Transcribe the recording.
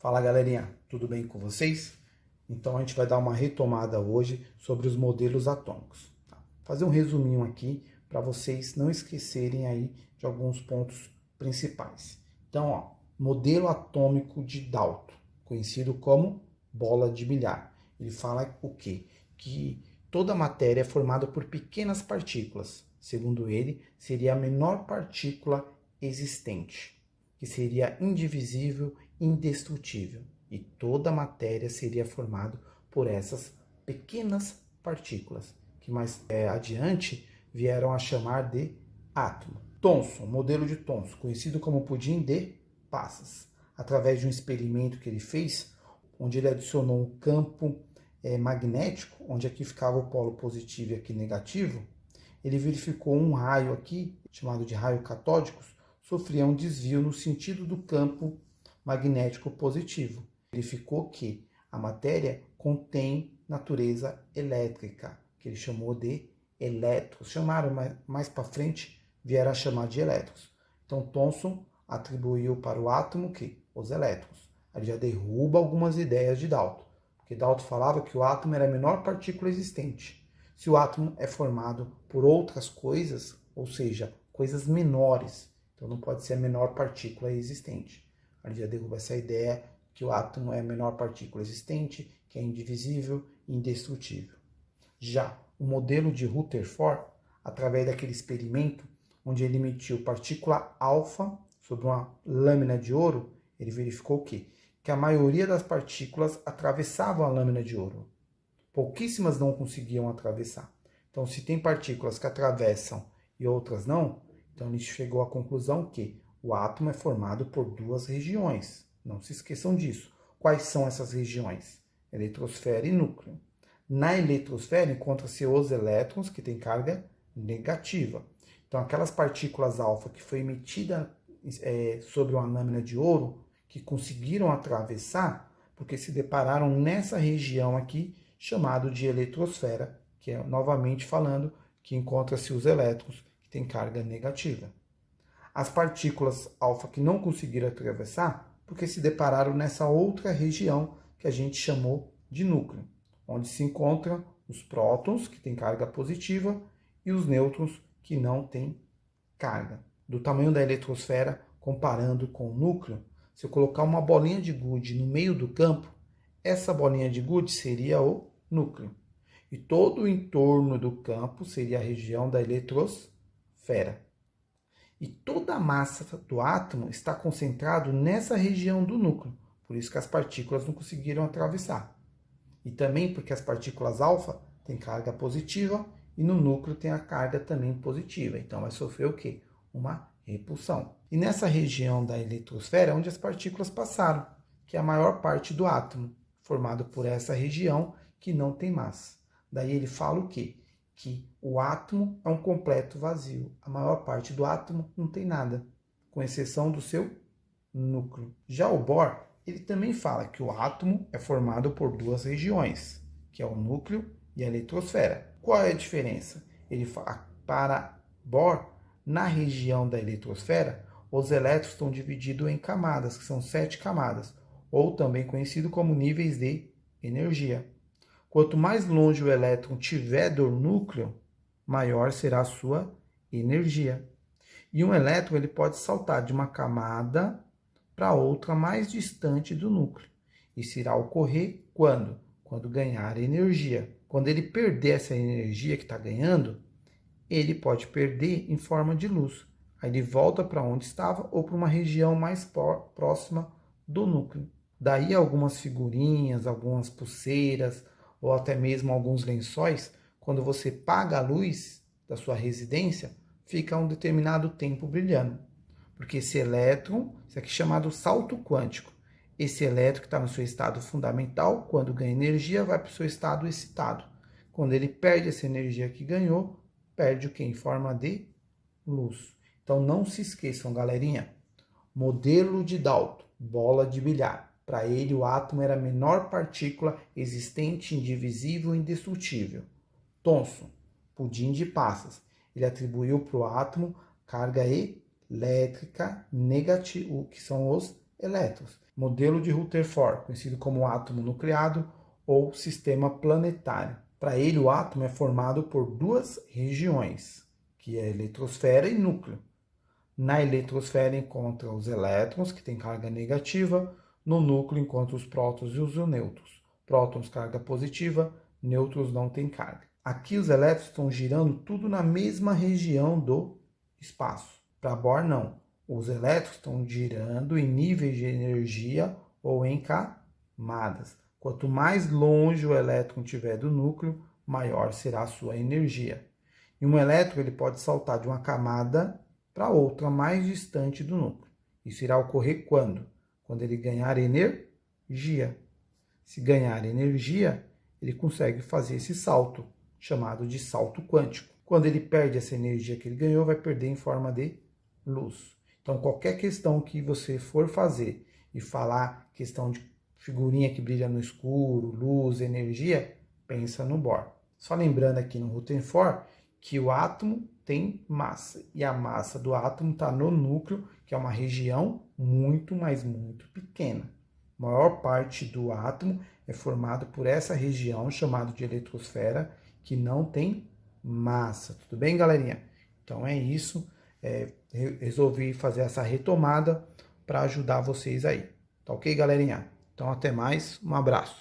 Fala galerinha, tudo bem com vocês? Então a gente vai dar uma retomada hoje sobre os modelos atômicos. Tá? Fazer um resuminho aqui para vocês não esquecerem aí de alguns pontos principais. Então, ó, modelo atômico de Dalton, conhecido como bola de bilhar. Ele fala o quê? Que toda matéria é formada por pequenas partículas. Segundo ele, seria a menor partícula existente, que seria indivisível, indestrutível, e toda a matéria seria formada por essas pequenas partículas, que mais adiante vieram a chamar de átomo. Thomson, modelo de Thomson, conhecido como pudim de passas, através de um experimento que ele fez, onde ele adicionou um campo magnético, onde aqui ficava o polo positivo e aqui negativo, ele verificou um raio aqui, chamado de raio catódico, sofria um desvio no sentido do campo magnético positivo. Verificou que a matéria contém natureza elétrica, que ele chamou de elétrons. Chamaram mais para frente, vieram a chamar de elétrons. Então Thomson atribuiu para o átomo que os elétrons. Ele já derruba algumas ideias de Dalton, porque Dalton falava que o átomo era a menor partícula existente. Se o átomo é formado por outras coisas, ou seja, coisas menores, então não pode ser a menor partícula existente. Ele já derruba essa ideia que o átomo é a menor partícula existente, que é indivisível e indestrutível. Já o modelo de Rutherford, através daquele experimento onde ele emitiu partícula alfa sobre uma lâmina de ouro, ele verificou o quê? Que a maioria das partículas atravessavam a lâmina de ouro. Pouquíssimas não conseguiam atravessar. Então, se tem partículas que atravessam e outras não, então ele chegou à conclusão que o átomo é formado por duas regiões. Não se esqueçam disso. Quais são essas regiões? Eletrosfera e núcleo. Na eletrosfera encontram-se os elétrons, que têm carga negativa. Então, aquelas partículas alfa que foi emitida sobre uma lâmina de ouro, que conseguiram atravessar, porque se depararam nessa região aqui, chamado de eletrosfera, que é, novamente falando, que encontra-se os elétrons que têm carga negativa. As partículas alfa que não conseguiram atravessar, porque se depararam nessa outra região que a gente chamou de núcleo, onde se encontram os prótons, que têm carga positiva, e os nêutrons, que não têm carga. Do tamanho da eletrosfera, comparando com o núcleo, se eu colocar uma bolinha de gude no meio do campo, essa bolinha de gude seria o núcleo. E todo o entorno do campo seria a região da eletrosfera. E toda a massa do átomo está concentrada nessa região do núcleo. Por isso que as partículas não conseguiram atravessar. E também porque as partículas alfa têm carga positiva e no núcleo tem a carga também positiva. Então vai sofrer o quê? Uma repulsão. E nessa região da eletrosfera é onde as partículas passaram, que é a maior parte do átomo, formado por essa região que não tem massa. Daí ele fala o quê? Que o átomo é um completo vazio. A maior parte do átomo não tem nada, com exceção do seu núcleo. Já o Bohr, ele também fala que o átomo é formado por duas regiões, que é o núcleo e a eletrosfera. Qual é a diferença? Ele fala, para Bohr, na região da eletrosfera, os elétrons estão divididos em camadas, que são 7 camadas, ou também conhecido como níveis de energia. Quanto mais longe o elétron tiver do núcleo, maior será a sua energia. E um elétron ele pode saltar de uma camada para outra mais distante do núcleo. Isso irá ocorrer quando? Quando ganhar energia. Quando ele perder essa energia que está ganhando, ele pode perder em forma de luz. Aí ele volta para onde estava ou para uma região mais próxima do núcleo. Daí algumas figurinhas, algumas pulseiras ou até mesmo alguns lençóis, quando você paga a luz da sua residência, fica um determinado tempo brilhando. Porque esse elétron, isso aqui é chamado salto quântico. Esse elétron que está no seu estado fundamental, quando ganha energia, vai para o seu estado excitado. Quando ele perde essa energia que ganhou, perde o que? Em forma de luz. Então não se esqueçam, galerinha. Modelo de Dalton, bola de bilhar. Para ele, o átomo era a menor partícula existente, indivisível e indestrutível. Thomson, pudim de passas. Ele atribuiu para o átomo carga elétrica negativa, que são os elétrons. Modelo de Rutherford, conhecido como átomo nucleado ou sistema planetário. Para ele, o átomo é formado por duas regiões, que é a eletrosfera e núcleo. Na eletrosfera encontra os elétrons, que têm carga negativa, no núcleo encontra os prótons e os nêutrons. Prótons, carga positiva, nêutrons não têm carga. Aqui os elétrons estão girando tudo na mesma região do espaço. Para Bohr, não. Os elétrons estão girando em níveis de energia ou em camadas. Quanto mais longe o elétron estiver do núcleo, maior será a sua energia. E um elétron ele pode saltar de uma camada para outra mais distante do núcleo. Isso irá ocorrer quando? Quando ele ganhar energia. Se ganhar energia, ele consegue fazer esse salto, chamado de salto quântico. Quando ele perde essa energia que ele ganhou, vai perder em forma de luz. Então, qualquer questão que você for fazer e falar questão de figurinha que brilha no escuro, luz, energia, pensa no Bohr. Só lembrando aqui no Rutherford que o átomo tem massa e a massa do átomo está no núcleo, que é uma região muito, mas muito pequena. A maior parte do átomo é formado por essa região chamada de eletrosfera, que não tem massa. Tudo bem, galerinha? Então é isso. Resolvi fazer essa retomada para ajudar vocês aí. Tá ok, galerinha? Então até mais. Um abraço.